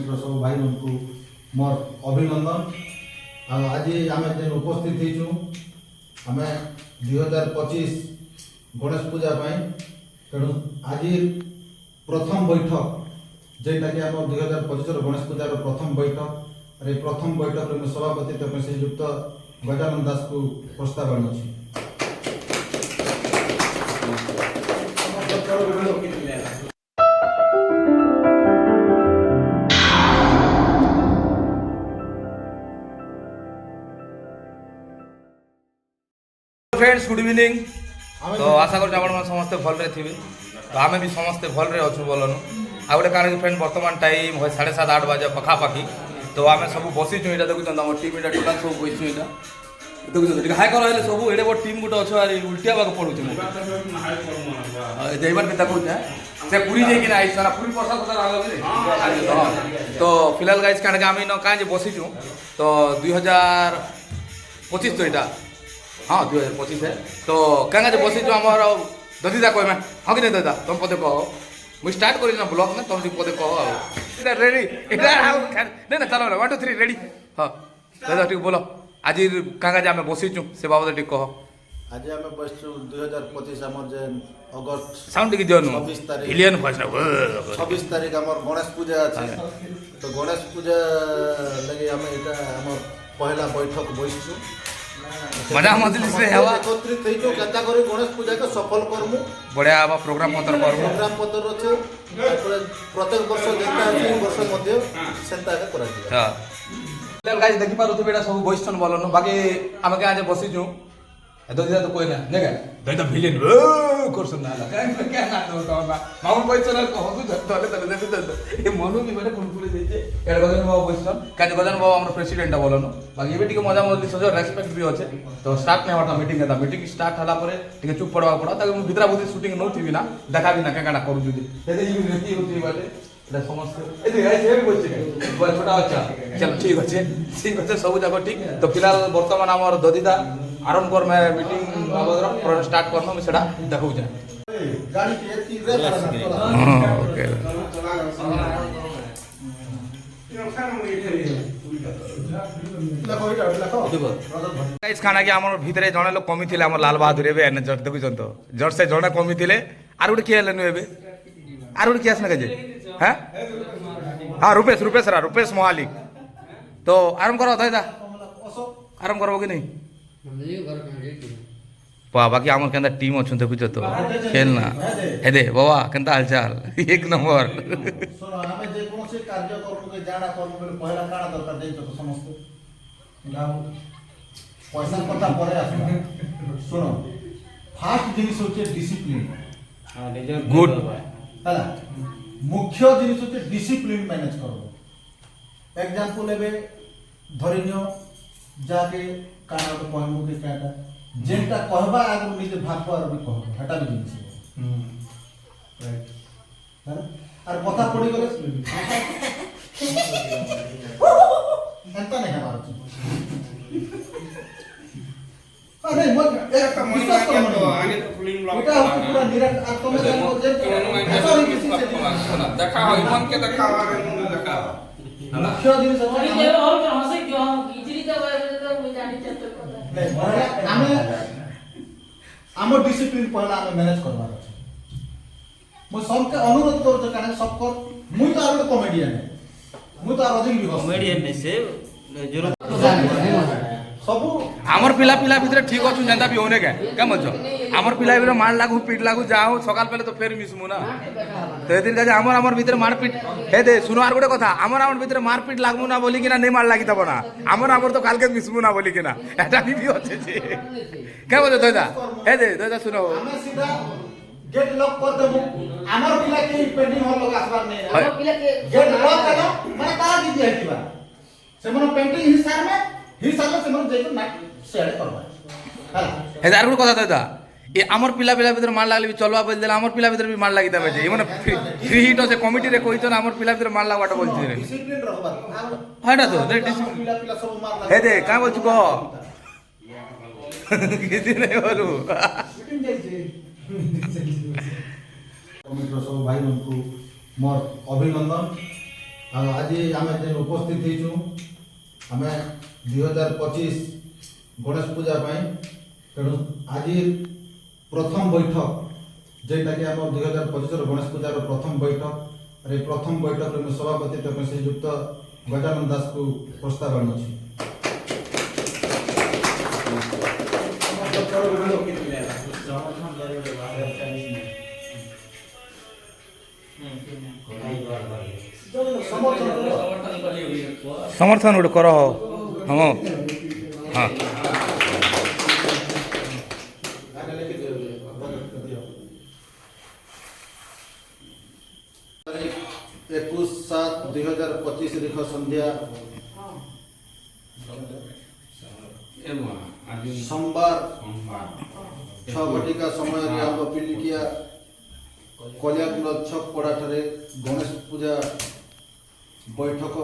कमिटर सब भाई उनको मोर अभिनंदन। आज आम जेन उपस्थित होइछु आम 2025 गणेश पूजा तेणु आज प्रथम बैठक जेटा कि आम 2025 गणेश पूजार प्रथम बैठक प्रथम बैठक में सभापति श्रीयुक्त गजानन दास को प्रस्ताव आनी। Friends good evening. तो आशा कर समस्ते भल्रे थे तो आम भी समस्ते भल्रे अच्छु बोलन आ गए कारण फ्रेंड बर्तमान टाइम 7:30-8 बजे पखापाखि तो आम सब बसीचु यहाँ देखुन आम टीम यहाँ टोटाल सब बसु यहाँ देखुन हाई कर सब एडे बड़ टीम गोटे अच्छे उल्टिया पड़ू जयबार के देखुन से पूरी जाइए आई पूरी प्रसाद तो फिलहाल गाइज कारण आम इन कहीं बसीचु तो 2025 तो यहाँ हाँ 2025 है तो क्या बसी जो आम ददीदा कह हाँ कि नहीं ददा तुम पदे कह मुझे स्टार्ट कर ब्लॉग ना तुम पदे कह रेडी नहीं ना चलो 1 2 3 रेडी हाँ दादा ठीक बोलो आज क्या आम बसीचु से बाबद टी कह आज आम बसचु 2025 आम जे अगस्त साउंड टी दियो 26 तारीख हिलियन फर्स्ट 26 तारीख आम गणेश पूजा अच्छे तो गणेश पूजा लगे आम यहाँ आम पहला बैठक बसचु मजा मस्ती से हवा एकत्रित हेतु केता करी गणेश पूजा के सफल करमु बढ़िया हवा प्रोग्राम पत्र करमु प्रोग्राम पत्र अच्छे प्रत्येक वर्ष जेता है वर्ष मध्य सेंता के करा दिया। हां गाइस देखि पारो तो बेटा सब बॉयस्टन बोलन बाकी हम के आज बसिजु ददीदा तो कोई ना नेगा ददीदा विलेन करसन ना क्या ना तो माउंट कोई चला कहू धले धले देखु ए मनु भी बड़े कुलकुले देजे एड गदन बाबा बसिजन काज गदन बाबा हमर प्रेसिडेंट बोलन बाकी एबे टिके मजा मजली सजो रेस्पेक्ट भी अछि तो स्टार्ट नै हटा मीटिंग स्टार्ट हला परे टिके चुप पड़वा पड़ा ताके मु भितरा बुद्धि शूटिंग न थिबी ना देखा भी ना काकाडा करू जुदी एदे ई रेती होती बाटे एटा समस्त एदे गाइस ए बोलछे बड़ा छोटा बच्चा चल ठीक अछि सब जाको ठीक तो फिलहाल वर्तमान हमर ददीदा आरंभ कर मैं मीटिंग बाबद स्टार्ट करना मैं सेटा देखौ जा गाड़ी के एती रेस ओके गाइस खाना कि हमर भितरे जणे लोग कमी थिले हमर लाल बहादुर एबे एने जट देखु जंतो जट से जणे कमी थिले आर उड किया लेनु एबे आर उड किया सना के हैं हां रुपेश मोहालिक तो आरंभ करो दादा आरंभ करो कि नहीं बाकी आम के टीम अच्छे देखुच तो खेलना हे दे बाबा केनता हालचाल एक नंबर सुनो हमें जे कोन से कार्य करबो के जाना करबो पहला काना दरकार देइ तो समस्त गाम पैसा पता परे आसला सुनो फास्ट जिनिस होचे डिसिप्लिन हां गुड हला मुख्य जिनिस होचे डिसिप्लिन मैनेज करबो एग्जांपल लेबे धरिनियो जाके काना तो कहमु के काटा जेंटा कहबा आगु निजे भागबा और भी कहबा हटा भी जिनिस राइट और कथा पड़ी गले एंता नहीं हमारा अरे मत एक विश्वास करो तो आगे तो फुलिंग ब्लॉक बेटा पूरा निरंतर आप तो मैं देखा हो मन के देखा हो देखा मुख्य जिनिस और हंसे क्यों इजरी तो मैं जानी चलते आमे आम डिसिप्लिन पहला आमे मैनेज करबार अछि मो सबके अनुरोध कर छ कारण सब कर मुई तो आरो कॉमेडियन है मुई तो आरो अधिक कॉमेडियन ने से जरूर सब आमर पिला भितर ठीक अच्छु जेंता भी होने क्या मजो आमर पिला भितर मार लागू पीट लागू जाओ सकाल पहले तो फेर मिसमु ना तो एदिन का आमर भितर मारपीट हे दे सुनो आर गोटे कथा आमर भितर मारपीट लागमु ना बोली कि ना नहीं मार लागी तब ना आमर तो काल के मिसमु ना बोली कि ना एटा भी होचे जे क्या मजो दादा हे दे दादा सुनो हमें सीधा गेट लॉक कर देबो आमर पिला के पेंटिंग हॉल लगा आसबार नहीं आमर पिला के गेट लॉक करो माने ताला दी दिया से मन पेंटिंग हिसाब से मन जेको ना सेड करबा हला हे दार कथा दादा ए आमर पिला भितर मार लागले भी चलवा बोल देला आमर पिला भितर भी मार लागि तबे जे माने फ्री हिट से कमिटी रे कहितो ना आमर पिला भितर मार लागवाटा बोलछि रे डिसिप्लिन रहबा हाडा तो पिला सब मार लाग हे दे का बोलछु को किसी नहीं बोलू कमिटर सब भाई उनको मोर अभिनंदन। आज आम जे उपस्थित होइछु आमे 2025 गणेश पूजा तेणु आज प्रथम बैठक जेटा कि आम 2025 गणेश पूजार प्रथम बैठक अरे प्रथम बैठक में सभापति श्रीयुक्त गजानन दास को प्रस्ताव आनुछि। समर्थन गोटे कर हाँ हाँ तारीख 21/7/2025 रेख संध्या सोमवार 6 घटिका समय आम पिलिकिया कल्याण छक पड़ा गणेश पूजा बैठक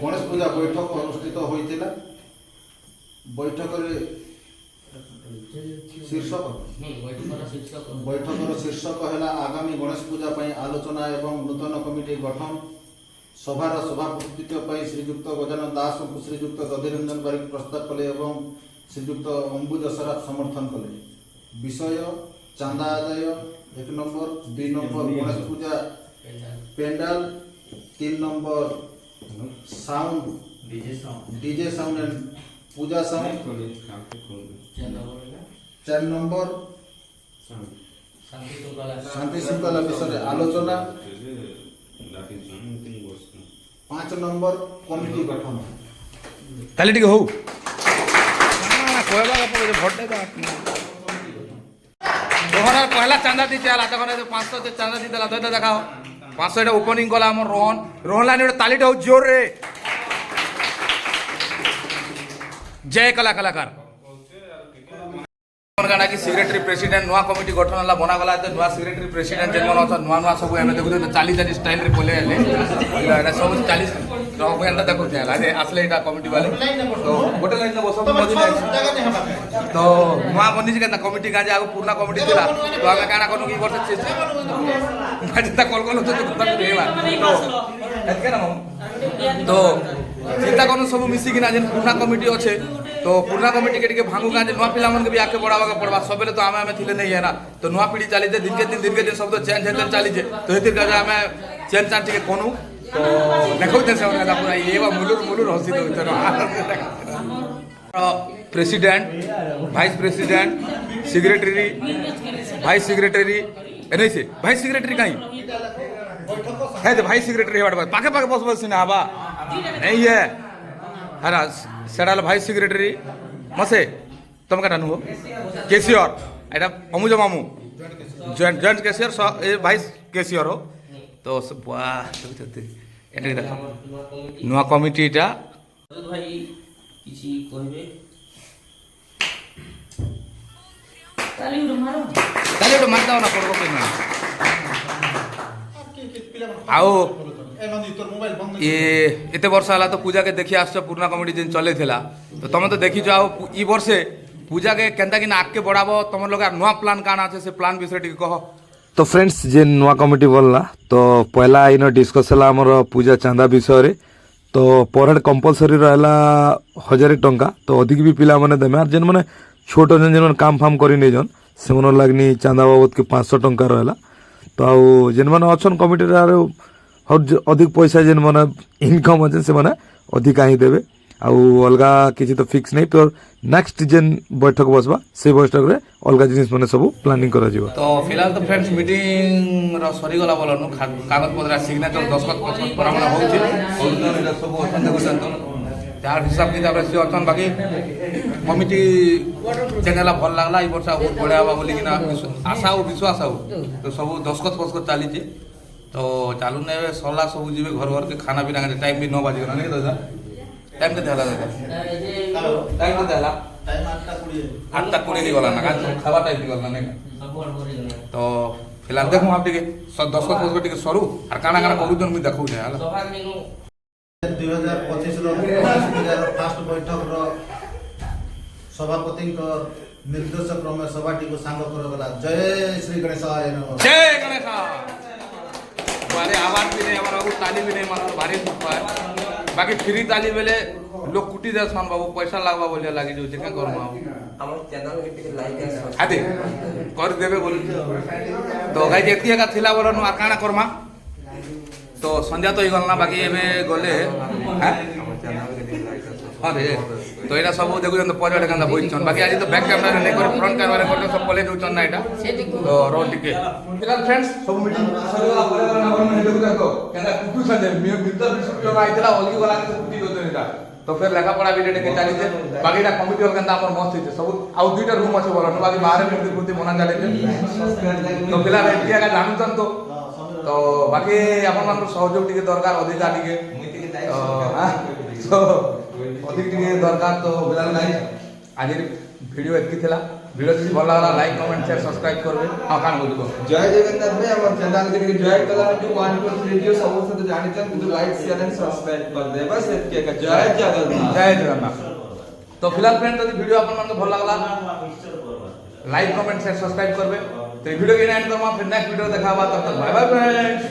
गणेश पूजा बैठक अनुष्ठित होइतिला। बैठक बैठकर शीर्षक है आगामी गणेश पूजा आलोचना एवं नूतन कमिटी गठन। सभार सभापतित्व श्रीयुक्त गजानन दास को श्रीयुक्त दधिरंजन बारिक प्रस्ताव कले एवं श्रीयुक्त अंबुज सराफ समर्थन कले। विषय चांदा आदाय 1 number, 2 number Ganesh Puja pandal, 3 number sound DJ sound and puja sound, 4 number शांति श्रृंखला विषय आलोचना, 5 नंबर कमिटी गठन। ताली टिके हो कहबा का भोटे तोहरा पहला चांदा दी चला तखने 500 ते चांदा दी देला दे देखाओ 500 एटा ओपनिंग कला हमर रोहन लाइन ताली हो जोर रे जय कलाकार गाना कि सेक्रेटरी प्रेसिडेंट नुआ कमिटी गठन होला बना गला त नुआ सेक्रेटरी प्रेसिडेंट जेन मन अथ नुआ नुआ सब एमे देखु तो 40 स्टाइल रे बोले आले एटा सब 40 रहो एंदा देखु जाला अरे असले एटा कमिटी वाले तो गोटे लाइन बस मजी तो नुआ बनी जे कमिटी का जे आगो पूर्ण कमिटी दिला तो आमे काना कनु की वर्ष मजता कल तो देवा तो एतके ना तो चिंता करू सब मिसी कि ना जेन पूर्ण कमिटी अच्छे तो पूर्ण कमिटी के भांगू का नुआ पिला मन के भी आके बढ़ावा के पड़वा सब तो आमे थिले नहीं है ना तो नुआ पीढ़ी चली जे दिन के दिन सब तो चेंज हेतन चली जे तो हेतिर का आमे चेंज चांज के कोनु तो देखो ते से ओना पूरा ये वा मुलुर हसी दो तो president vice president secretary vice secretary नहीं से वाइस सेक्रेटरी कहीं है तो वाइस सेक्रेटरी है पाके बस ना हवा नहीं है हरा सेडाल वाइस सेक्रेटरी मसे तुम का हो केसीआर एटा अमुज मामू जॉइंट केसीआर वाइस केसीआर हो तो नुआ कमिटी भाई किसी कहबे ताली उड़ मारता ना पड़ो के ना आओ ये एते वर्ष हला तो पूजा के देखि आस पूर्ण कमिटी जेन चले थिला तो तुम तो देखी आओ ई वर्षे पूजा के केनता कि आगे बढ़ाबो तुम लोग नुआ प्लान काना আছে से प्लान विषय टिक कह। तो फ्रेंड्स जे नुआ कमिटी बोलला तो पहला इन डिस्कस है आमर पूजा चांदा विषय रे तो पर हेड कंपलसरी रहला 1000 टंका तो अधिक भी पिला माने देमे आर जेन माने छोट जेन जेन काम फाम करी नै जन से मन लागनी चांदा बाबत के 500 टंका रहला तो आउ जेन माने अछन कमिटी रे अधिक पैसा जेन माने इनकम अछि से माने अधिक ही देबे आउ अलगा किछि तो फिक्स नहीं तो नेक्स्ट जेन बैठक बसबा से बैठक रे अलगा जिनिस माने सब प्लानिंग करा जिवो। तो फिलहाल तो फ्रेंड्स मीटिंग रा सरी गला बोलनु कागज पत्र सिग्नेचर दस्खत पर हमरा होछि और सब अथन देखुछन तो तार हिसाब किताब से अथन बाकी कमिटी चैनल भल लागला ई वर्ष बहुत बढ़िया बा बोली कि ना आशा और विश्वास हो तो सब दस्खत चाली जे तो चालू ने सरला सब जीवे घर के खाना पीना के टाइम भी 9 बजे नहीं दादा टाइम के देला दादा टाइम के देला टाइम 8:20 ही गला ना खावा टाइम ही गला नहीं तो फिलहाल देखो आप टिके 10 टिके सरू और काना काना करू जन मी देखौ जे हला 2025 रो गणेश पूजार फर्स्ट बैठक रो सभापति ନିର୍ଦ୍ଦେଶ କ୍ରମେ ସଭାଟିକୁ ସାଙ୍ଗ କରଗଲା। ଜୟ ଶ୍ରୀ ଗଣେଶାୟ ନମଃ। जय गणेश बारे आवाज भी नहीं हमारा ताली भी नहीं मारो भारी दुख है बाकी फ्री ताली बेले लोग कुटी दे सन बाबू पैसा लागबा बोलिया लागी जो जे का करम আমার চ্যানেল কে টিকে লাইক এন্ড आदे कर देबे बोल तो गाई देखती का थिला बोलन आ काना करमा तो संध्या तो ही गलना बाकी एबे गले हां अरे तो एटा सब देखु जन पर्यटक का बोइछन बाकी आज तो बैक कैमरा रे नहीं कर फ्रंट कैमरा रे कर सब पले जोचन ना एटा तो रो टिके फिलहाल फ्रेंड्स सब मीटिंग सरीला परे ना बन देखु देखो केना कुटु संदे मित्र विश्व ना आइतला अलगी वाला के कुटी दो एटा तो फिर लेखा पढ़ा वीडियो टे चली जे बाकी एटा कमिटी हल केनता हमर मस्त हिते सब आ दुईटा रूम আছে বলো বাকি বাহারে मूर्ति मूर्ति बना जाले तो फिलहाल एटिया का जानुतन तो बाकी अपन मान सहयोग टिके दरकार अधिकार टिके तो अधिक टिके दरकार तो फिलहाल गाइस आज वीडियो एतकी थिला वीडियो যদি ভালো লাগলা লাইক কমেন্ট শেয়ার সাবস্ক্রাইব করবে আর কান বলবো জয় জগন্নাথ ভাই আমার চ্যানেল কে জয়েন করা টু 1 2 3 ভিডিও সমস্ত তো জানিছেন কিন্তু লাইক শেয়ার এন্ড সাবস্ক্রাইব করে দে বাস এতকে का জয় জগন্নাথ জয় জগন্নাথ তো फिलहाल फ्रेंड যদি ভিডিও আপনার মনে ভালো লাগলা লাইক কমেন্ট শেয়ার সাবস্ক্রাইব করবে তো এই ভিডিও কে এন্ড করব फिर नेक्स्ट वीडियो দেখা হবে তব তক বাই বাই फ्रेंड्स